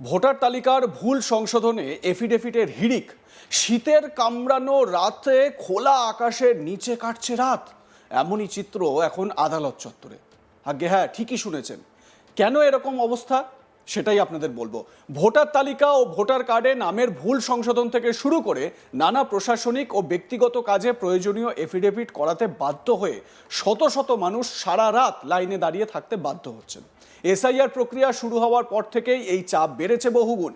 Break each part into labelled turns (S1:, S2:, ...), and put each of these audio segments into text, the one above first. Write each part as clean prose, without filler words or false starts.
S1: Voter তালিকার ভুল সংশোধনে এফিডেভিটের হিড়িক। শীতের কামড়ানো রাতে খোলা আকাশের নিচে কাটছে রাত, এমনই চিত্র এখন আদালত চত্বরে। আগে হ্যাঁ, ঠিকই শুনেছেন। কেন এরকম অবস্থা সেটাই আপনাদের বলবো। ভোটার তালিকা ও ভোটার কার্ডে নামের ভুল সংশোধন থেকে শুরু করে নানা প্রশাসনিক ও ব্যক্তিগত কাজে প্রয়োজনীয় এফিডেভিট করাতে বাধ্য হয়ে শত শত মানুষ সারা রাত লাইনে দাঁড়িয়ে থাকতে বাধ্য হচ্ছেন। এসআইআর প্রক্রিয়া শুরু হওয়ার পর থেকেই এই চাপ বেড়েছে বহুগুণ।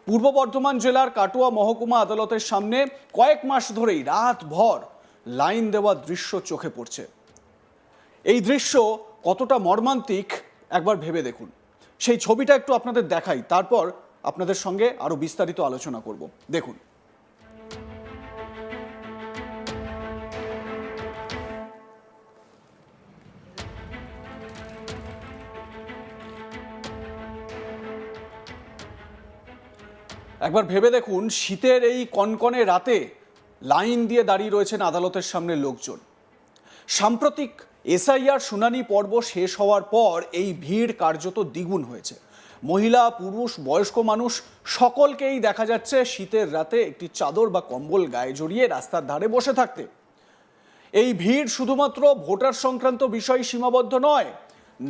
S1: পূর্ব বর্ধমান জেলার কাটোয়া মহকুমা আদালতের সামনে কয়েক মাস ধরেই রাতভর লাইন দেওয়া দৃশ্য চোখে পড়ছে। এই দৃশ্য কতটা মর্মান্তিক একবার ভেবে দেখুন। সেই ছবিটা একটু আপনাদের দেখাই, তারপর আপনাদের সঙ্গে আরো বিস্তারিত আলোচনা করব। দেখুন, একবার ভেবে দেখুন, শীতের এই কনকনে রাতে লাইন দিয়ে দাঁড়িয়ে রয়েছেন আদালতের সামনে লোকজন। সাম্প্রতিক এসআইআর শুনানি পর্ব শেষ হওয়ার পর এই ভিড় কার্যত দ্বিগুণ হয়েছে। মহিলা, পুরুষ, বয়স্ক মানুষ সকলকেই দেখা যাচ্ছে শীতের রাতে একটি চাদর বা কম্বল গায়ে জড়িয়ে রাস্তার ধারে বসে থাকতে। এই ভিড় শুধুমাত্র ভোটার সংক্রান্ত বিষয় সীমাবদ্ধ নয়।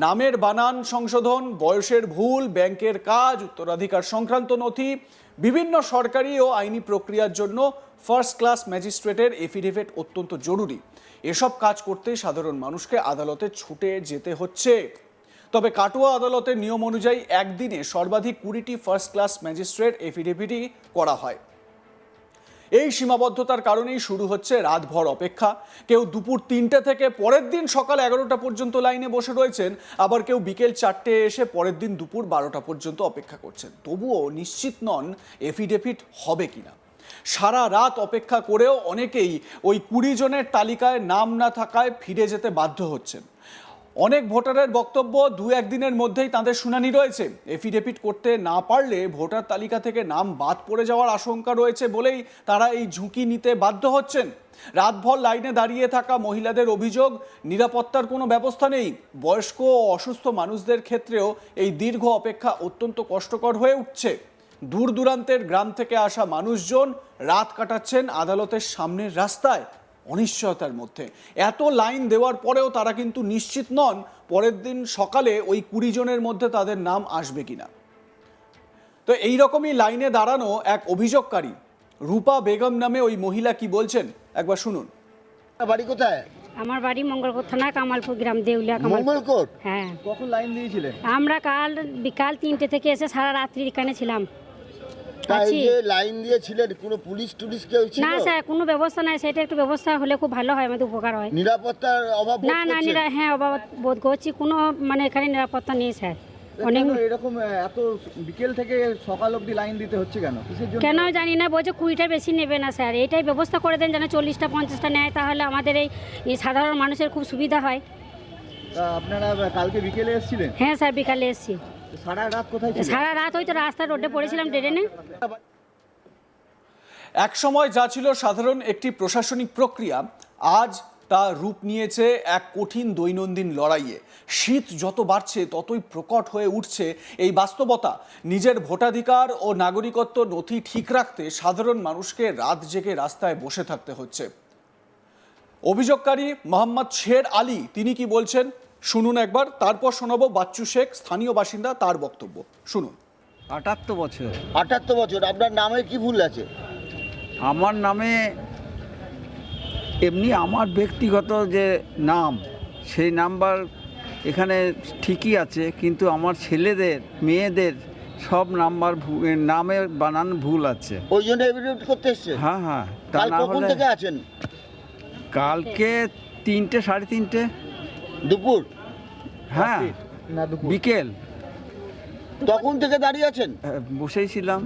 S1: নামের বানান সংশোধন, বয়সের ভুল, ব্যাংকের কাজ, উত্তরাধিকার সংক্রান্ত নথি, বিভিন্ন সরকারি ও আইনি প্রক্রিয়ার জন্য ফার্স্ট ক্লাস ম্যাজিস্ট্রেটের এফিডেভিট অত্যন্ত জরুরি। এসব কাজ করতে সাধারণ মানুষকে আদালতে ছুটে যেতে হচ্ছে। তবে কাটোয়া আদালতের নিয়ম অনুযায়ী একদিনে সর্বাধিক 20টি ফার্স্ট ক্লাস ম্যাজিস্ট্রেট এফিডেভিটই করা হয়। এই সীমাবদ্ধতার কারণেই শুরু হচ্ছে রাতভর অপেক্ষা। কেউ দুপুর 3টে থেকে পরের দিন সকাল 11টা পর্যন্ত লাইনে বসে রয়েছেন, আবার কেউ বিকেল 4টে এসে পরের দিন দুপুর 12টা পর্যন্ত অপেক্ষা করছেন। তবুও নিশ্চিত নন এফিডেভিট হবে কিনা। সারা রাত অপেক্ষা করেও অনেকেই ওই 20 জনের তালিকায় নাম না থাকায় ফিরে যেতে বাধ্য হচ্ছেন। অনেক ভোটারের বক্তব্য, 2-1 দিনের মধ্যেই তাদের শুনানি রয়েছে। এফিডেভিট করতে না পারলে ভোটার তালিকা থেকে নাম বাদ পড়ে যাওয়ার আশঙ্কা রয়েছে বলেই তারা এই ঝুঁকি নিতে বাধ্য হচ্ছেন। রাতভর লাইনে দাঁড়িয়ে থাকা মহিলাদের অভিযোগ, নিরাপত্তার কোনো ব্যবস্থা নেই। বয়স্ক ও অসুস্থ মানুষদের ক্ষেত্রেও এই দীর্ঘ অপেক্ষা অত্যন্ত কষ্টকর হয়ে উঠছে। দূর দূরান্তের গ্রাম থেকে আসা মানুষজন রাত কাটাচ্ছেন আদালতের সামনের রাস্তায় অনিশ্চয়তার মধ্যে। এত লাইন দেওয়ার পরেও তারা কিন্তু নিশ্চিত নন পরের দিন সকালে ওই 20 জনের মধ্যে তাদের নাম আসবে কিনা। তো এইরকমই লাইনে দাঁড়ানো এক অভিযোগকারী রূপা বেগম নামে ওই মহিলা কি বলছেন একবার শুনুন।
S2: বাড়ি কোথায়?
S3: আমার বাড়ি মঙ্গলকোট থানা, কামালপুর গ্রাম, দেউলিয়া
S2: মঙ্গলকোট।
S3: হ্যাঁ।
S2: কখন লাইন দিয়েছিলেন?
S3: আমরা বিকাল 3টে থেকে এসে সারা রাত্রি এখানে ছিলাম।
S2: তাই যে লাইন দিয়েছিলেন, কোনো পুলিশ কেউ ছিল?
S3: না স্যার, কোনো ব্যবস্থা নাই। সেটা একটু ব্যবস্থা হলে খুব ভালো হয়, আমাদের উপকার হয়।
S2: নিরাপত্তার অভাব?
S3: না, হ্যাঁ, অভাব বোধ করছি। কোনো এখানে নিরাপত্তা নেই স্যার। অনেক
S4: এরকম এত বিকেল থেকে সকাল অবধি লাইন দিতে হচ্ছে কেন?
S3: কেন জানি না, বলছে 20টার বেশি নেবে না স্যার। এইটাই ব্যবস্থা করে দেন যেন 40টা 50টা নেয়, তাহলে আমাদের এই সাধারণ মানুষের খুব সুবিধা হয়।
S4: আপনারা কালকে বিকেলে এসেছিলেন?
S3: হ্যাঁ স্যার, বিকালে এসেছি।
S4: সারা রাত কোথায় ছিলেন?
S3: সারা রাত হয়তো রাস্তা রোডে পড়েছিলাম, ট্রেনে।
S1: এক সময় যা ছিল সাধারণ একটি প্রশাসনিক প্রক্রিয়া, আজ তা রূপ নিয়েছে এক কঠিন দৈনন্দিন লড়াইয়ে। শীত যত বাড়ছে ততই প্রকট হয়ে উঠছে এই বাস্তবতা। নিজের ভোটাধিকার ও নাগরিকত্ব নথি ঠিক রাখতে সাধারণ মানুষকে রাত জেগে রাস্তায় বসে থাকতে হচ্ছে। অভিযোগকারী মোহাম্মদ শের আলী তিনি কি বলছেন শুনুন একবার, তারপর শোনাবো বাচ্চু শেখ, স্থানীয় বাসিন্দা, তার বক্তব্য শুনুন।
S5: 78 বছর।
S2: 78 বছর। আপনার নামে কি ভুল আছে?
S5: আমার নামে এমনি আমার ব্যক্তিগত যে নাম, সেই নাম্বার এখানে ঠিকই আছে, কিন্তু আমার ছেলেদের, মেয়েদের সব নাম্বার নামের বানান ভুল আছে।
S2: ওই জন্য এফিডেভিট করতে এসেছেন?
S5: হ্যাঁ। তা
S2: কাল
S5: না
S2: কখন
S5: হলে
S2: থেকে আছেন?
S5: কালকে 3টে 3:30
S2: দুপুর?
S5: হ্যাঁ,
S4: না দুপুর।
S5: বিকেল।
S2: তখন থেকে দাঁড়িয়ে আছেন?
S5: বসেই ছিলাম,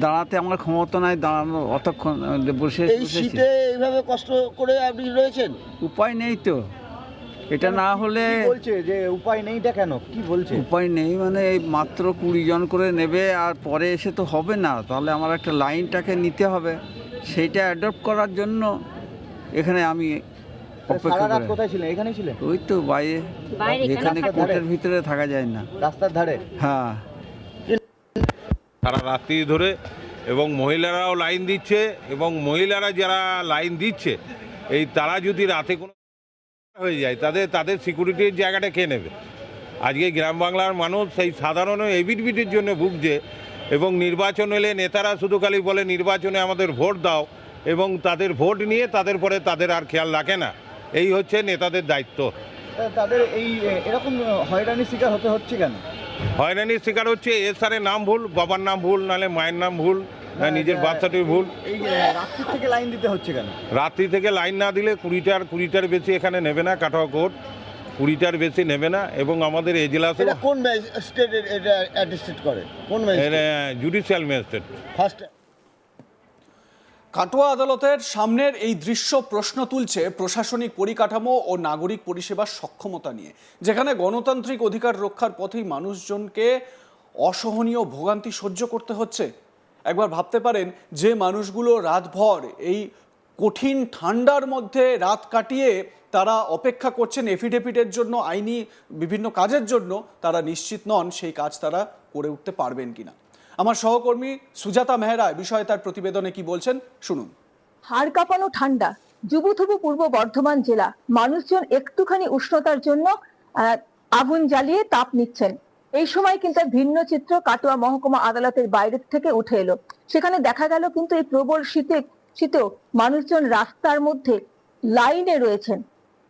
S5: দাঁড়াতে আমার ক্ষমতা নাই, দাঁড়ানো অতক্ষণ বসে
S2: এই শীতে এইভাবে কষ্ট করে আপনি রয়েছেন?
S5: উপায় নেই তো। এটা না হলে
S4: বলছে যে উপায় নেইটা কেন, কি বলছে?
S5: উপায় নেই মানে এই মাত্র 20 জন করে নেবে, আর পরে এসে তো হবে না, তাহলে আমার একটা লাইনটাকে নিতে হবে। সেইটা অ্যাডপ্ট করার জন্য এখানে আমি অপেক্ষা
S4: সারা রাত
S5: করে।
S4: কোথায় ছিলেন? এখানেই ছিলেন?
S5: ওই তো বাইরে,
S3: বাইরে
S5: এখানে
S3: কেন
S5: কোর্টের ভিতরে থাকা যায় না।
S4: রাস্তার ধারে?
S5: হ্যাঁ।
S6: সারা রাত্রি ধরে, এবং মহিলারাও লাইন দিচ্ছে, এবং মহিলারা যারা লাইন দিচ্ছে তারা যদি রাতে কোনো হয়ে যায় তাদের সিকিউরিটির জায়গাটা কে নেবে? আজকে গ্রাম বাংলার মানুষ সেই সাধারণ এভিডভিটের জন্য ভুগছে, এবং নির্বাচন এলে নেতারা শুধু খালি বলে নির্বাচনে আমাদের ভোট দাও, এবং তাদের ভোট নিয়ে পরে তাদের আর খেয়াল রাখে না। এই হচ্ছে নেতাদের দায়িত্ব।
S4: তাদের এরকম হয়রানির শিকার হতে হচ্ছে কেন?
S6: হয়রানির শিকার হচ্ছে এসআরের নাম ভুল, বাবার নাম ভুল, নাহলে মায়ের নাম ভুল, না নিজের বার্থ সার্টিফিকেট ভুল।
S4: এই রাত্রি থেকে লাইন দিতে হচ্ছে কেন?
S6: রাত্রি থেকে লাইন না দিলে 20টার বেশি এখানে নেবে না, কাটোয়া কোর্ট 20টার বেশি নেবে না। এবং আমাদের এজলাসে
S2: এটা কোন ম্যাজিস্ট্রেট এটা অ্যাটেস্টেড করে? কোন magistrate?
S6: Judicial magistrate.
S2: First
S1: Katwa আদালতের সামনের এই দৃশ্য প্রশ্ন তুলছে প্রশাসনিক পরিকাঠামো ও নাগরিক পরিষেবার সক্ষমতা নিয়ে, যেখানে গণতান্ত্রিক অধিকার রক্ষার পথেই মানুষজনকে অসহনীয় ভোগান্তি সহ্য করতে হচ্ছে। একবার ভাবতে পারেন, যে মানুষগুলো রাতভর এই কঠিন ঠান্ডার মধ্যে রাত কাটিয়ে তারা অপেক্ষা করছেন এফিডেভিটের জন্য, আইনি বিভিন্ন কাজের জন্য, তারা নিশ্চিত নন সেই কাজ তারা করে উঠতে পারবেন কিনা। আমার সহকর্মী সুজাতা মেহরা বিষয়ে তার প্রতিবেদনে কি বলছেন শুনুন।
S7: হাড় কাঁপানো ঠান্ডা, জুবুথুবু পূর্ব বর্ধমান জেলা। মানুষজন একটুখানি উষ্ণতার জন্য আগুন জ্বালিয়ে তাপ নিচ্ছেন। এই সময় কিন্তু ভিন্ন চিত্র কাটোয়া মহকুমা আদালতের বাইরে থেকে উঠে এলো। সেখানে দেখা গেল কিন্তু এই প্রবল শীতেও মানুষজন রাস্তার মধ্যে লাইনে রয়েছেন।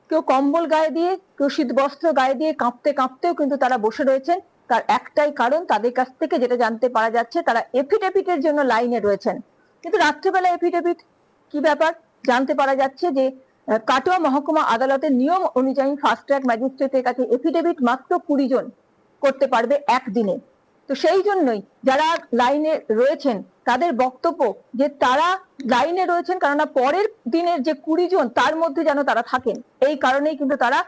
S7: কেউ কম্বল গায়ে দিয়ে, কেউ শীত বস্ত্র গায়ে দিয়ে কাঁপতে কাঁপতেও কিন্তু তারা বসে রয়েছেন। তার একটাই কারণ, তাদের কাছ থেকে যেটা জানতে পারা যাচ্ছে, তারা এফিডেভিটের জন্য লাইনে রয়েছেন। কিন্তু রাত্রিবেলা এফিডেভিট কি ব্যাপার জানতে পারা যাচ্ছে যে কাটোয়া মহকুমা আদালতের নিয়ম অনুযায়ী ফাস্ট ট্র্যাক ম্যাজিস্ট্রেটের কাছে এফিডেভিট মাত্র 20 জন করতে পারবে একদিনে। তো সেই জন্যই যারা লাইনে রয়েছেন তাদের বক্তব্য যে তারা লাইনে রয়েছেন কারণ পরের দিনের যে 20 জন তার মধ্যে যেন তারা থাকেন। এই কারণেই কিন্তু তারা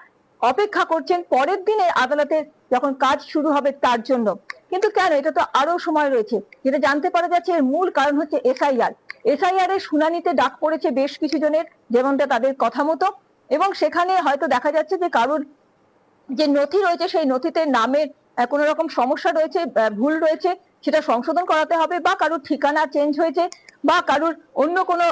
S7: অপেক্ষা করছেন পরের দিনে আদালতে যখন কাজ শুরু হবে তার জন্য। কিন্তু কেন? এটা তো আরো সময় রয়েছে। যেটা জানতে পারা যাচ্ছে এর মূল কারণ হচ্ছে এসআইআর এর শুনানিতে ডাক পড়েছে বেশ কিছু জনের, যেমনটা তাদের কথা মতো, এবং সেখানে হয়তো দেখা যাচ্ছে যে কারোর যে নথি রয়েছে সেই নথিতে নামের কোনো রকম সমস্যা রয়েছে, ভুল রয়েছে, সেটা সংশোধন করাতে হবে, বা কারোর ঠিকানা চেঞ্জ হয়েছে, বা কারোর অন্য কোনো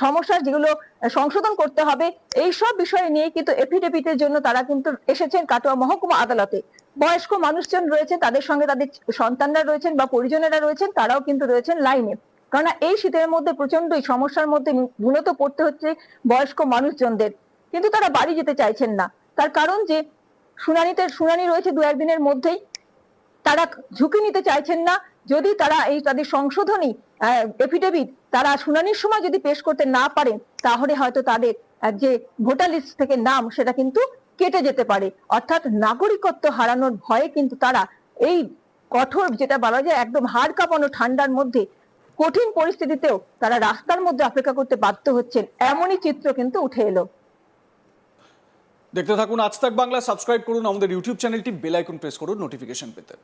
S7: সমস্যা যেগুলো সংশোধন করতে হবে। এই সব বিষয় নিয়ে কিন্তু এফিডেভিটের জন্য তারা কিন্তু এসেছেন কাটোয়া মহকুমা আদালতে। বয়স্ক মানুষজন রয়েছে, তাদের সঙ্গে তাদের সন্তানরা রয়েছেন বা পরিজনেরা রয়েছেন, তারাও কিন্তু রয়েছেন লাইনে। কারণ এই শীতের মধ্যে প্রচন্ডই সমস্যার মধ্যে মূলত পড়তে হচ্ছে বয়স্ক মানুষজনদের। কিন্তু তারা বাড়ি যেতে চাইছেন না। তার কারণ যে শুনানি রয়েছে 2-1 দিনের মধ্যেই, তারা ঝুঁকি নিতে চাইছেন না। যদি তারা তাদের সংশোধনী এফিডেভিট তারা শুনানির সময় যদি পেশ করতে না পারেন, তাহলে হয়তো তাদের যে ভোটার লিস্ট থেকে নাম সেটা কিন্তু কেটে যেতে পারে। অর্থাৎ নাগরিকত্ব হারানোর ভয়ে কিন্তু তারা এই কঠোর, যেটা বলা যায় একদম হাড় কাঁপানো ঠান্ডার মধ্যে কঠিন পরিস্থিতিতেও তারা রাস্তার মধ্যে অপেক্ষা করতে বাধ্য হচ্ছেন। এমনই চিত্র কিন্তু উঠে এলো।
S1: দেখতে থাকুন আজ তাক বাংলা, সাবস্ক্রাইব করুন আমাদের ইউটিউব চ্যানেলটি, বেল আইকন প্রেস করুন নোটিফিকেশন পেতে।